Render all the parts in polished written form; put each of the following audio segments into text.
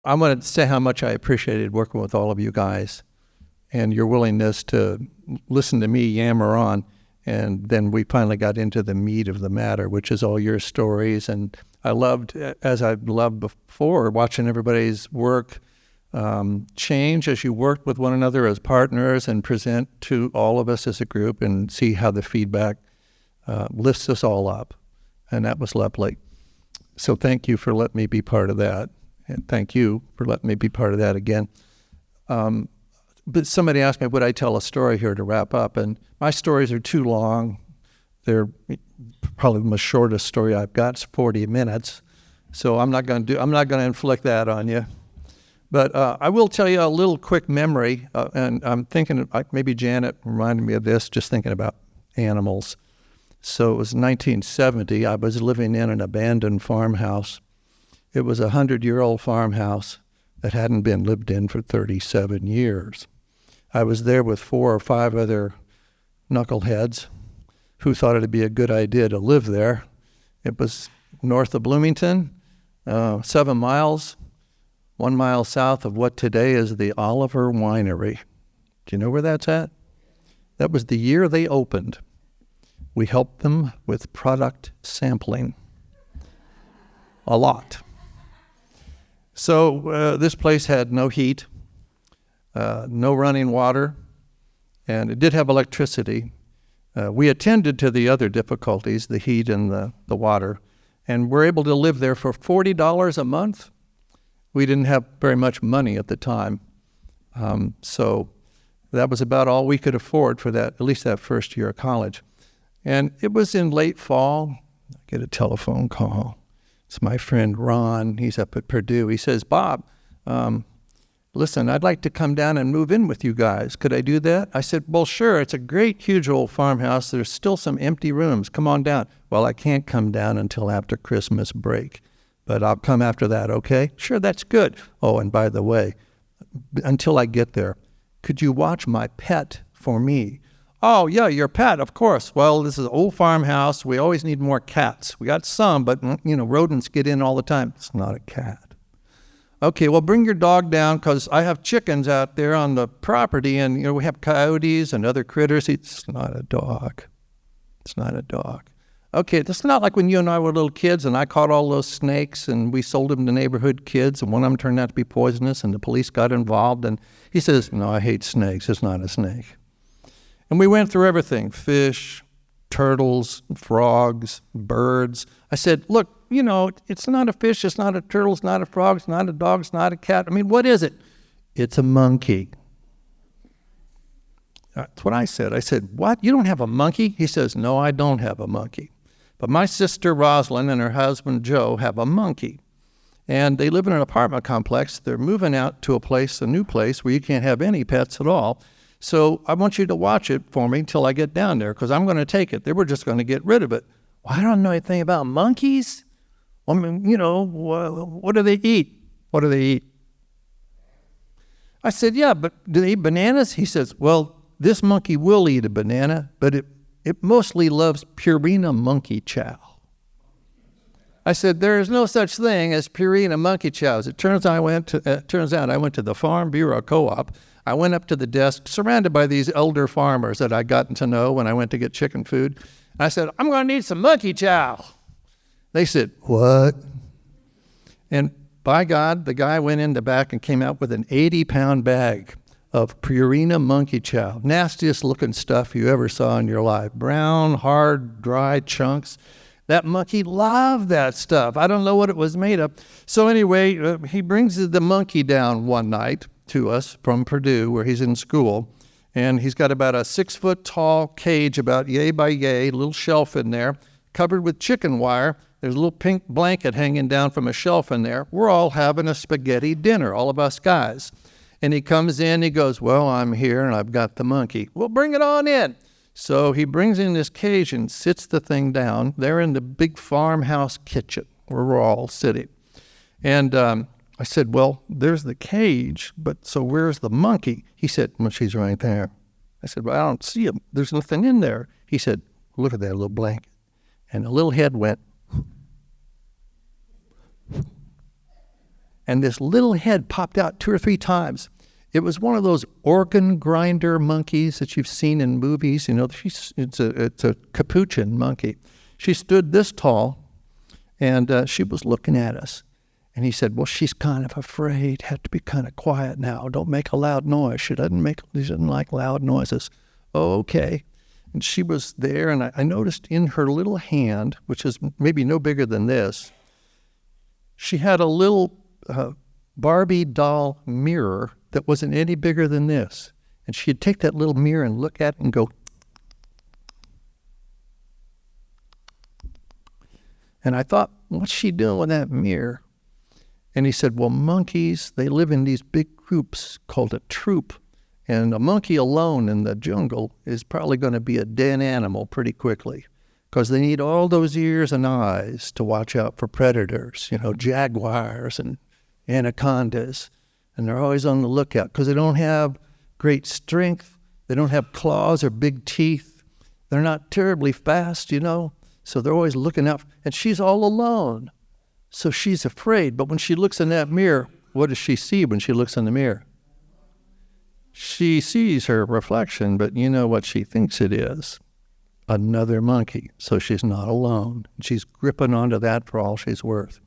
I want to say how much I appreciated working with all of you guys and your willingness to listen to me yammer on. And then we finally got into the meat of the matter, which is all your stories. And I loved, as I've loved before, watching everybody's work change as you work with one another as partners and present to all of us as a group and see how the feedback lifts us all up. And that was lovely. So thank you for letting me be part of that. And thank you for letting me be part of that again. But somebody asked me, would I tell a story here to wrap up? And my stories are too long. They're probably the shortest story I've got. It's 40 minutes. So I'm not going to inflict that on you. But I will tell you a little quick memory. And I'm thinking, maybe Janet reminded me of this, just thinking about animals. So it was 1970. I was living in an abandoned farmhouse. It was a 100-year-old farmhouse that hadn't been lived in for 37 years. I was there with 4 or 5 other knuckleheads who thought it'd be a good idea to live there. It was north of Bloomington, 7 miles, 1 mile south of what today is the Oliver Winery. Do you know where that's at? That was the year they opened. We helped them with product sampling. A lot. So this place had no heat, no running water, and it did have electricity. We attended to the other difficulties, the heat and the water, and were able to live there for $40 a month. We didn't have very much money at the time, so that was about all we could afford for that, at least that first year of college. And it was in late fall. I get a telephone call. It's my friend Ron. He's up at Purdue. He says, Bob, listen, I'd like to come down and move in with you guys. Could I do that? I said, well, sure. It's a great, huge old farmhouse. There's still some empty rooms. Come on down. Well, I can't come down until after Christmas break, but I'll come after that, okay? Sure, that's good. Oh, and by the way, until I get there, could you watch my pet for me? Oh, yeah, your pet, of course. Well, this is an old farmhouse. We always need more cats. We got some, but, rodents get in all the time. It's not a cat. Okay, well, bring your dog down because I have chickens out there on the property, and, we have coyotes and other critters. It's not a dog. It's not a dog. Okay, it's not like when you and I were little kids and I caught all those snakes and we sold them to neighborhood kids and one of them turned out to be poisonous and the police got involved. And he says, no, I hate snakes. It's not a snake. And we went through everything, fish, turtles, frogs, birds. I said, look, it's not a fish, it's not a turtle, it's not a frog, it's not a dog, it's not a cat. I mean, what is it? It's a monkey. That's what I said. I said, what? You don't have a monkey? He says, no, I don't have a monkey. But my sister Rosalind and her husband Joe have a monkey. And they live in an apartment complex. They're moving out to a new place where you can't have any pets at all. So I want you to watch it for me until I get down there because I'm going to take it. They were just going to get rid of it. Well, I don't know anything about monkeys. I mean, what do they eat? What do they eat? I said, yeah, but do they eat bananas? He says, well, this monkey will eat a banana, but it mostly loves Purina monkey chow. I said, there is no such thing as Purina monkey chows. It turns out I went to the Farm Bureau Co-op. I went up to the desk, surrounded by these elder farmers that I'd gotten to know when I went to get chicken food. I said, I'm going to need some monkey chow. They said, what? And by God, the guy went in the back and came out with an 80-pound bag of Purina monkey chow. Nastiest looking stuff you ever saw in your life. Brown, hard, dry chunks. That monkey loved that stuff. I don't know what it was made of. So anyway, he brings the monkey down one night to us from Purdue where he's in school. And he's got about a 6-foot-tall cage about yay by yay, a little shelf in there, covered with chicken wire. There's a little pink blanket hanging down from a shelf in there. We're all having a spaghetti dinner, all of us guys. And he comes in, he goes, well, I'm here and I've got the monkey. Well, bring it on in. So he brings in this cage and sits the thing down. They're in the big farmhouse kitchen where we're all sitting. And I said, well, there's the cage, but so where's the monkey? He said, well, she's right there. I said, well, I don't see him. There's nothing in there. He said, look at that little blanket. And the little head went. and this little head popped out 2 or 3 times. It was one of those organ grinder monkeys that you've seen in movies. You know, it's a capuchin monkey. She stood this tall, and she was looking at us. And he said, well, she's kind of afraid. Had to be kind of quiet now. Don't make a loud noise. She doesn't like loud noises. Oh, okay. And she was there, and I noticed in her little hand, which is maybe no bigger than this, she had a little Barbie doll mirror that wasn't any bigger than this. And she'd take that little mirror and look at it and go. And I thought, what's she doing with that mirror? And he said, well, monkeys, they live in these big groups called a troop. And a monkey alone in the jungle is probably going to be a dead animal pretty quickly, because they need all those ears and eyes to watch out for predators, jaguars and anacondas. And they're always on the lookout because they don't have great strength. They don't have claws or big teeth. They're not terribly fast, So they're always looking out. And she's all alone. So she's afraid. But when she looks in that mirror, what does she see when she looks in the mirror? She sees her reflection, but you know what she thinks it is? Another monkey. So she's not alone. She's gripping onto that for all she's worth.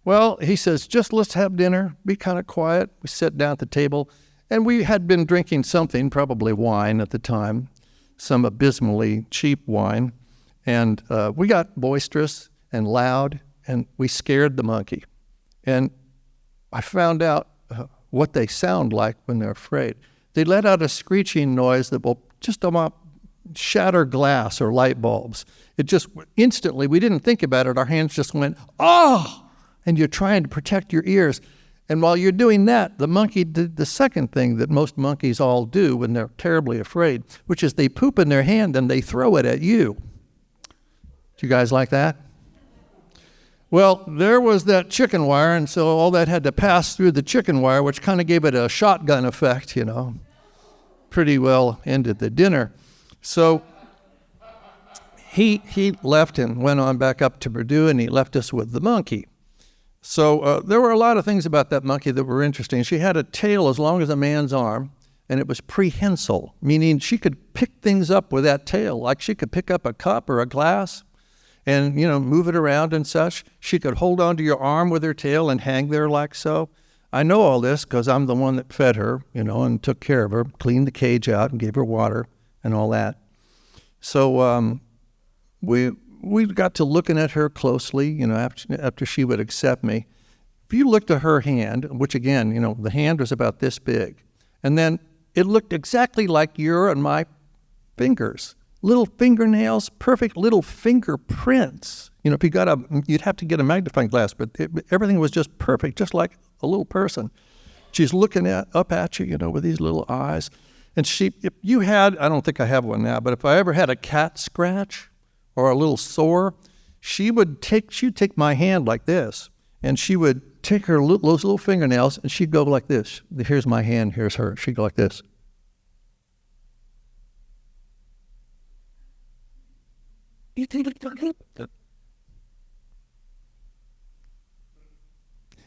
Well, he says, let's have dinner, be kind of quiet. We sat down at the table, and we had been drinking something, probably wine at the time, some abysmally cheap wine, and we got boisterous and loud, and we scared the monkey. And I found out what they sound like when they're afraid. They let out a screeching noise that will just about shatter glass or light bulbs. It just instantly, we didn't think about it, our hands just went, oh! And you're trying to protect your ears. And while you're doing that, the monkey did the second thing that most monkeys all do when they're terribly afraid, which is they poop in their hand and they throw it at you. Do you guys like that? Well, there was that chicken wire, and so all that had to pass through the chicken wire, which kind of gave it a shotgun effect, Pretty well ended the dinner. So he left and went on back up to Purdue, and he left us with the monkey. So there were a lot of things about that monkey that were interesting. She had a tail as long as a man's arm, and it was prehensile, meaning she could pick things up with that tail, like she could pick up a cup or a glass and, move it around and such. She could hold onto your arm with her tail and hang there like so. I know all this because I'm the one that fed her, and took care of her, cleaned the cage out and gave her water and all that. So we got to looking at her closely, after she would accept me. If you looked at her hand, which again, the hand was about this big, and then it looked exactly like your and my fingers. Little fingernails, perfect little fingerprints. If you'd have to get a magnifying glass, but everything was just perfect, just like a little person. She's looking up at you, with these little eyes. And if you had, I don't think I have one now, but if I ever had a cat scratch or a little sore, she'd take my hand like this, and she would take those little fingernails, and she'd go like this. Here's my hand, here's her. She'd go like this.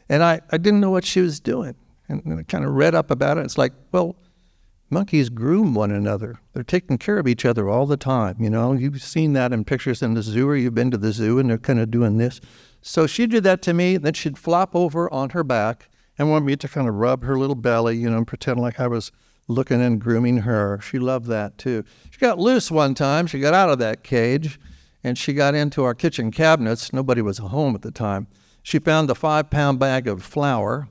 And I didn't know what she was doing. And I kind of read up about it. It's like, well, monkeys groom one another. They're taking care of each other all the time. You've seen that in pictures in the zoo, or you've been to the zoo, and they're kind of doing this. So she'd do that to me, then she'd flop over on her back and want me to kind of rub her little belly, and pretend like I was looking and grooming her. She loved that too. She got loose one time. She got out of that cage, and she got into our kitchen cabinets. Nobody was home at the time. She found the 5-pound bag of flour,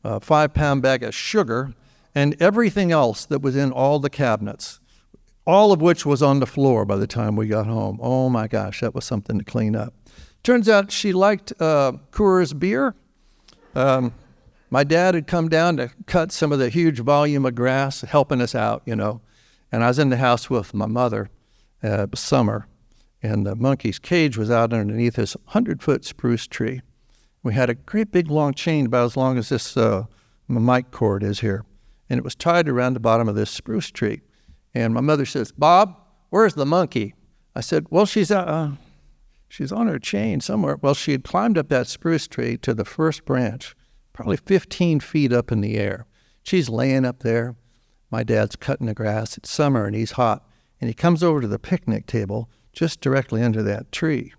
a 5-pound bag of sugar, and everything else that was in all the cabinets, all of which was on the floor by the time we got home. Oh my gosh, that was something to clean up. Turns out she liked Coors beer. My dad had come down to cut some of the huge volume of grass, helping us out, and I was in the house with my mother. It was summer, and the monkey's cage was out underneath this 100-foot spruce tree. We had a great big long chain about as long as this mic cord is here, and it was tied around the bottom of this spruce tree. And my mother says, "Bob, where's the monkey?" I said, "Well, she's on her chain somewhere." Well, she had climbed up that spruce tree to the first branch, probably 15 feet up in the air. She's laying up there. My dad's cutting the grass. It's summer and he's hot. And he comes over to the picnic table just directly under that tree.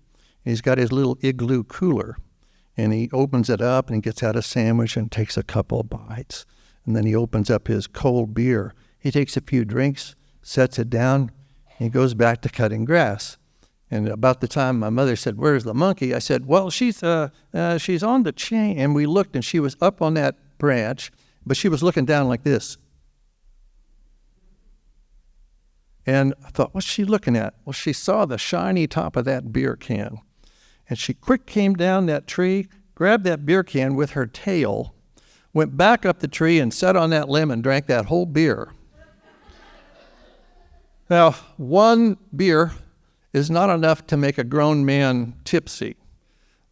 And he's got his little igloo cooler. And he opens it up and he gets out a sandwich and takes a couple of bites. And then he opens up his cold beer. He takes a few drinks, sets it down, and he goes back to cutting grass. And about the time my mother said, "Where's the monkey?" I said, "Well, she's on the chain." And we looked and she was up on that branch, but she was looking down like this. And I thought, what's she looking at? Well, she saw the shiny top of that beer can. And she quick came down that tree, grabbed that beer can with her tail, went back up the tree and sat on that limb and drank that whole beer. Now, one beer is not enough to make a grown man tipsy.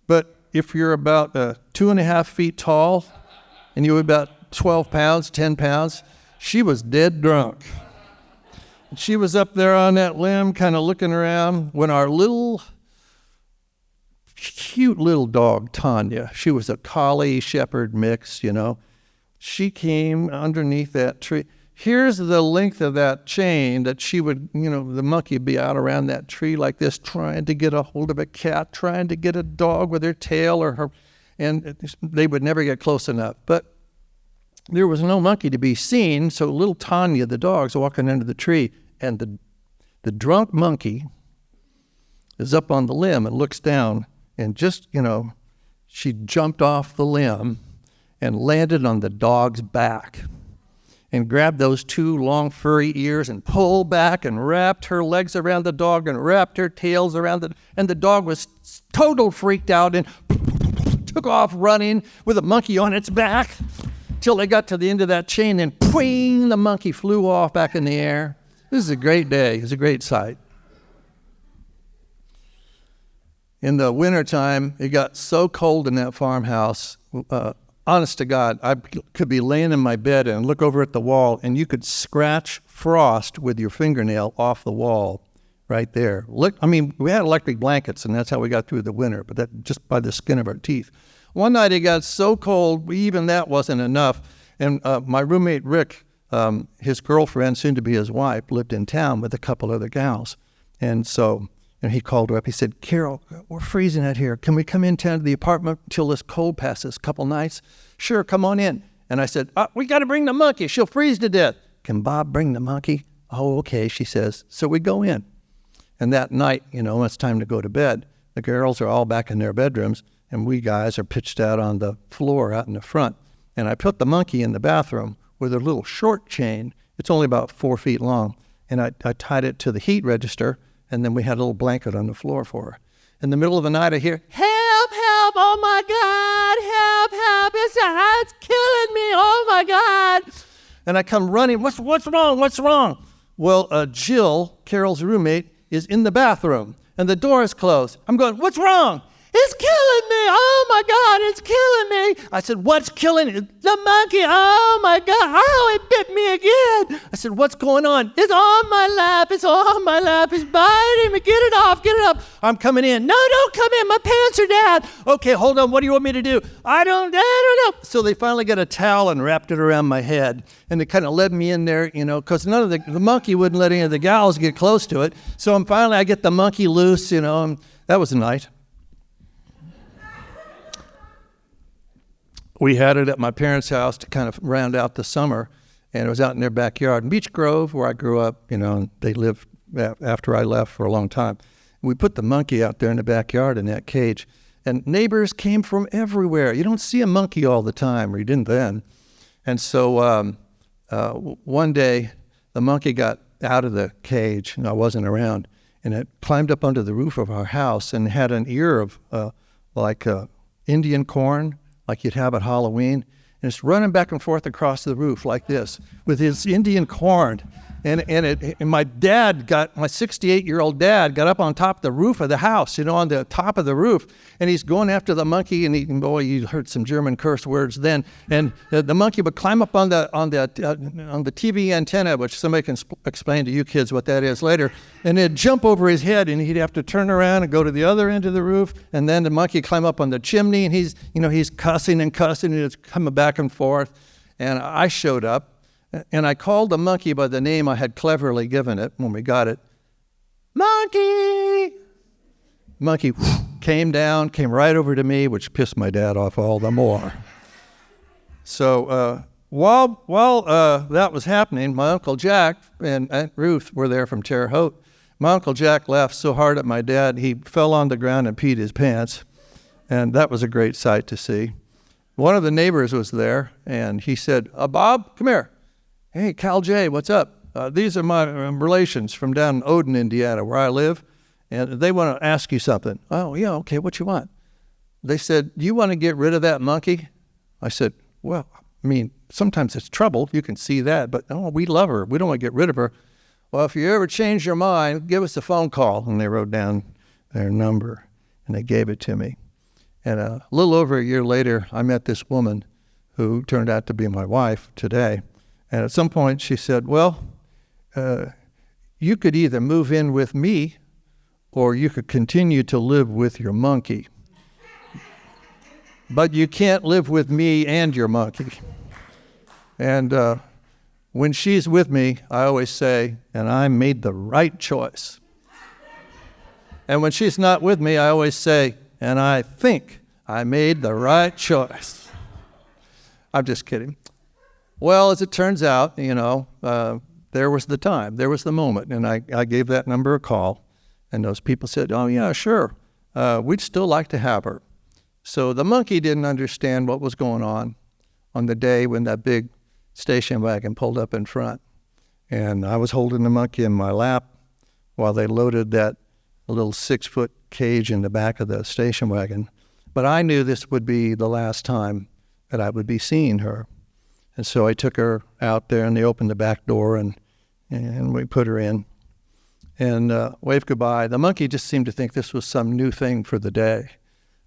But if you're about 2.5 feet tall and you were about 12 pounds, 10 pounds, she was dead drunk. And she was up there on that limb kind of looking around when our cute little dog, Tanya, she was a collie shepherd mix, she came underneath that tree. Here's the length of that chain that she would, the monkey would be out around that tree like this, trying to get a hold of a cat, trying to get a dog with her tail and they would never get close enough. But there was no monkey to be seen, so little Tanya, the dog's walking under the tree, and the drunk monkey is up on the limb and looks down, and just, she jumped off the limb and landed on the dog's back and grabbed those two long furry ears and pulled back and wrapped her legs around the dog and wrapped her tails around it. And the dog was total freaked out and took off running with a monkey on its back till they got to the end of that chain, and pwing, the monkey flew off back in the air. This is a great day. It's a great sight. In the wintertime, it got so cold in that farmhouse, honest to God, I could be laying in my bed and look over at the wall, and you could scratch frost with your fingernail off the wall right there. Look, we had electric blankets, and that's how we got through the winter, but that just by the skin of our teeth. One night it got so cold, even that wasn't enough, and my roommate Rick, his girlfriend, soon to be his wife, lived in town with a couple other gals, and so he called her up. He said, "Carol, we're freezing out here. Can we come in town to the apartment until this cold passes, a couple nights?" "Sure, come on in." And I said, "We got to bring the monkey. She'll freeze to death." "Can Bob bring the monkey?" "Oh, okay," she says. So we go in. And that night, when it's time to go to bed, the girls are all back in their bedrooms, and we guys are pitched out on the floor out in the front. And I put the monkey in the bathroom with a little short chain. It's only about 4 feet long. And I tied it to the heat register, and then we had a little blanket on the floor for her. In the middle of the night, I hear, "Help, help, oh my God, help, help, it's killing me, oh my God." And I come running, what's wrong? Well, Jill, Carol's roommate, is in the bathroom, and the door is closed. I'm going, "What's wrong?" "It's killing me, oh my God, it's killing me." I said, "What's killing you?" "The monkey, oh my God, oh, it bit me again." I said, "What's going on?" "It's on my lap, it's biting me, get it off. I'm coming in. "No, don't come in, my pants are down." "Okay, hold on, what do you want me to do?" I don't know. So they finally got a towel and wrapped it around my head, and they kind of led me in there, because none of the monkey wouldn't let any of the gals get close to it. So I get the monkey loose, and that was a night. We had it at my parents' house to kind of round out the summer, and it was out in their backyard. In Beech Grove, where I grew up, and they lived after I left for a long time. We put the monkey out there in the backyard in that cage, and neighbors came from everywhere. You don't see a monkey all the time, or you didn't then. And so one day, the monkey got out of the cage, and I wasn't around, and it climbed up under the roof of our house and had an ear of like Indian corn, like you'd have at Halloween, and it's running back and forth across the roof like this with his Indian corn. And my 68-year-old dad got up on top of the roof of the house, on the top of the roof, and he's going after the monkey, and you heard some German curse words then, and the monkey would climb up on the TV antenna, which somebody can explain to you kids what that is later, and it'd jump over his head, and he'd have to turn around and go to the other end of the roof, and then the monkey climb up on the chimney, and he's cussing, and it's coming back and forth, and I showed up. And I called the monkey by the name I had cleverly given it when we got it. Monkey! Monkey came right over to me, which pissed my dad off all the more. So while that was happening, my Uncle Jack and Aunt Ruth were there from Terre Haute. My Uncle Jack laughed so hard at my dad, he fell on the ground and peed his pants. And that was a great sight to see. One of the neighbors was there, and he said, Bob, come here. Hey, Cal J, what's up? These are my relations from down in Odin, Indiana, where I live, and they want to ask you something. Oh, yeah, okay, what you want? They said, you want to get rid of that monkey? I said, well, sometimes it's trouble. You can see that, but we love her. We don't want to get rid of her. Well, if you ever change your mind, give us a phone call. And they wrote down their number, and they gave it to me. And a little over a year later, I met this woman who turned out to be my wife today. And at some point she said, well, you could either move in with me or you could continue to live with your monkey. But you can't live with me and your monkey. And when she's with me, I always say, and I made the right choice. And when she's not with me, I always say, and I think I made the right choice. I'm just kidding. Well, as it turns out, there was the time, there was the moment, and I gave that number a call, and those people said, oh, yeah, sure, we'd still like to have her. So the monkey didn't understand what was going on the day when that big station wagon pulled up in front. And I was holding the monkey in my lap while they loaded that little 6-foot cage in the back of the station wagon. But I knew this would be the last time that I would be seeing her. And so I took her out there, and they opened the back door, and we put her in and waved goodbye. The monkey just seemed to think this was some new thing for the day,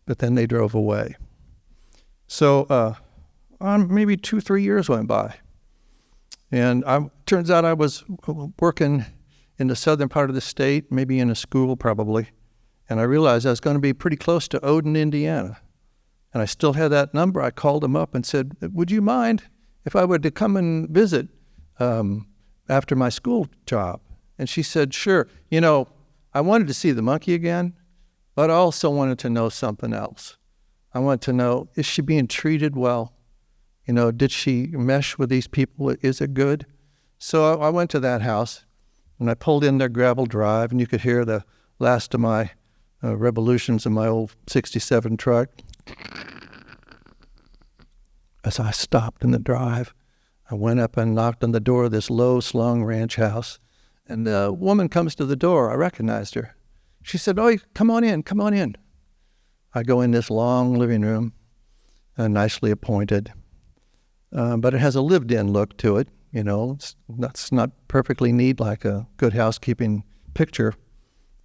but then they drove away. So maybe 2-3 years went by, and turns out I was working in the southern part of the state, maybe in a school probably, and I realized I was going to be pretty close to Odin, Indiana. And I still had that number. I called him up and said, would you mind if I were to come and visit after my school job? And she said, sure. I wanted to see the monkey again, but I also wanted to know something else. I wanted to know, is she being treated well? Did she mesh with these people? Is it good? So I went to that house, and I pulled in their gravel drive, and you could hear the last of my revolutions in my old 67 truck. As I stopped in the drive, I went up and knocked on the door of this low-slung ranch house, and the woman comes to the door. I recognized her. She said, oh, come on in. I go in this long living room, nicely appointed, but it has a lived-in look to it. It's not perfectly neat like a Good Housekeeping picture.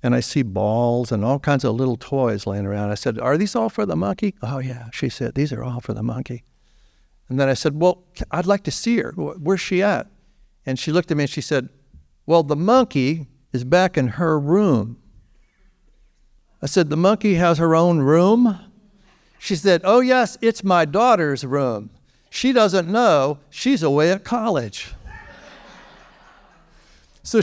And I see balls and all kinds of little toys laying around. I said, are these all for the monkey? Oh, yeah, she said, these are all for the monkey. And then I said, well, I'd like to see her. Where's she at? And she looked at me and she said, well, the monkey is back in her room. I said, the monkey has her own room? She said, oh, yes, it's my daughter's room. She doesn't know she's away at college. So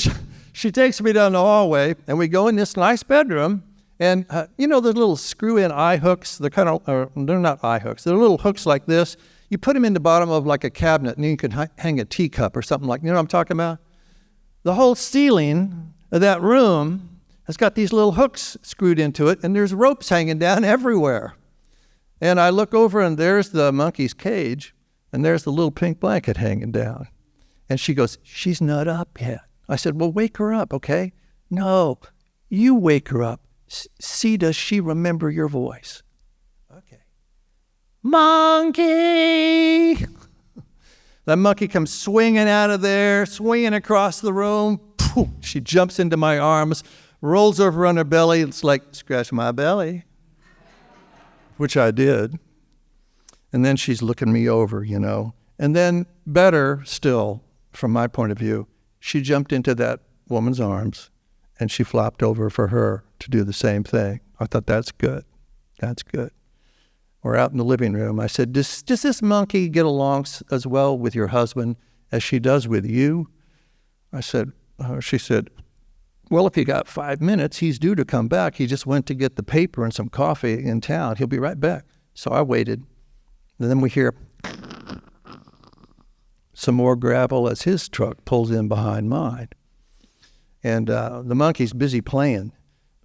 she takes me down the hallway, and we go in this nice bedroom, and the little screw-in eye hooks, they're not eye hooks, they're little hooks like this. You put them in the bottom of like a cabinet, and you can hang a teacup or something like, you know what I'm talking about? The whole ceiling of that room has got these little hooks screwed into it, and there's ropes hanging down everywhere. And I look over, and there's the monkey's cage, and there's the little pink blanket hanging down. And she goes, she's not up yet. I said, well, wake her up, okay? No, you wake her up. See, does she remember your voice? Okay. "Monkey!" That monkey comes swinging out of there, swinging across the room. Poof, she jumps into my arms, rolls over on her belly. It's like, "Scratch my belly," which I did. And then she's looking me over, And then, better still, from my point of view, she jumped into that woman's arms and she flopped over for her to do the same thing. I thought, that's good. That's good. We're out in the living room. I said, does this monkey get along as well with your husband as she does with you? She said, well, if you got 5 minutes, he's due to come back. He just went to get the paper and some coffee in town. He'll be right back. So I waited. And then we hear some more gravel as his truck pulls in behind mine. And the monkey's busy playing.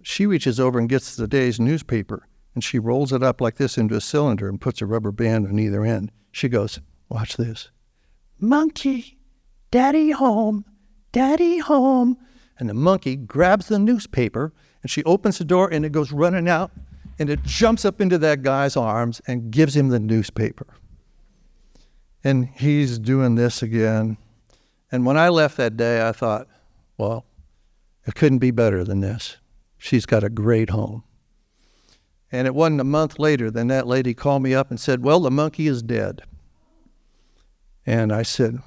She reaches over and gets the day's newspaper, and she rolls it up like this into a cylinder and puts a rubber band on either end. She goes, watch this. "Monkey, daddy home, daddy home." And the monkey grabs the newspaper, and she opens the door, and it goes running out, and it jumps up into that guy's arms and gives him the newspaper. And he's doing this again. And when I left that day, I thought, well, it couldn't be better than this. She's got a great home. And it wasn't a month later, then that lady called me up and said, well, the monkey is dead. And I said,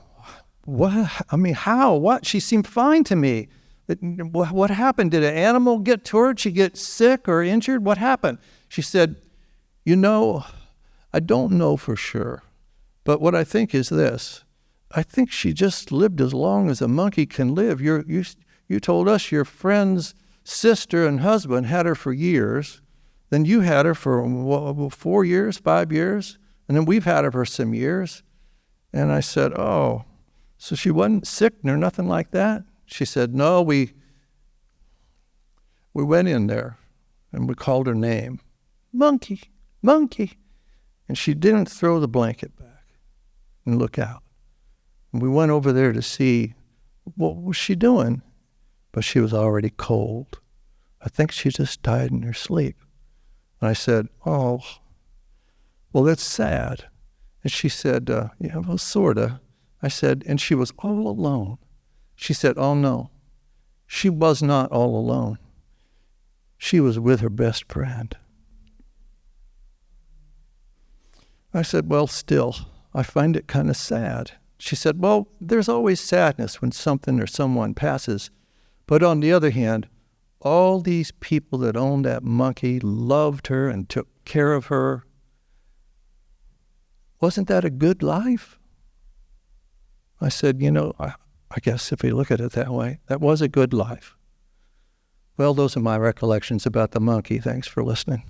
what? I mean, how? What? She seemed fine to me. What happened? Did an animal get to her? Did she get sick or injured? What happened? She said, I don't know for sure. But what I think is this. I think she just lived as long as a monkey can live. You told us your friend's sister and husband had her for years. Then you had her for 4 years, 5 years. And then we've had her for some years. And I said, oh, so she wasn't sick nor nothing like that? She said, no, we went in there and we called her name. Monkey, monkey. And she didn't throw the blanket back and look out. And we went over there to see what was she doing, but she was already cold. I think she just died in her sleep. And I said, oh, well, that's sad. And she said, yeah, well, sort of. I said, and she was all alone. She said, oh, no, she was not all alone. She was with her best friend. I said, well, still, I find it kind of sad. She said, well, there's always sadness when something or someone passes. But on the other hand, all these people that owned that monkey loved her and took care of her. Wasn't that a good life? I said, I guess if you look at it that way, that was a good life. Well, those are my recollections about the monkey. Thanks for listening.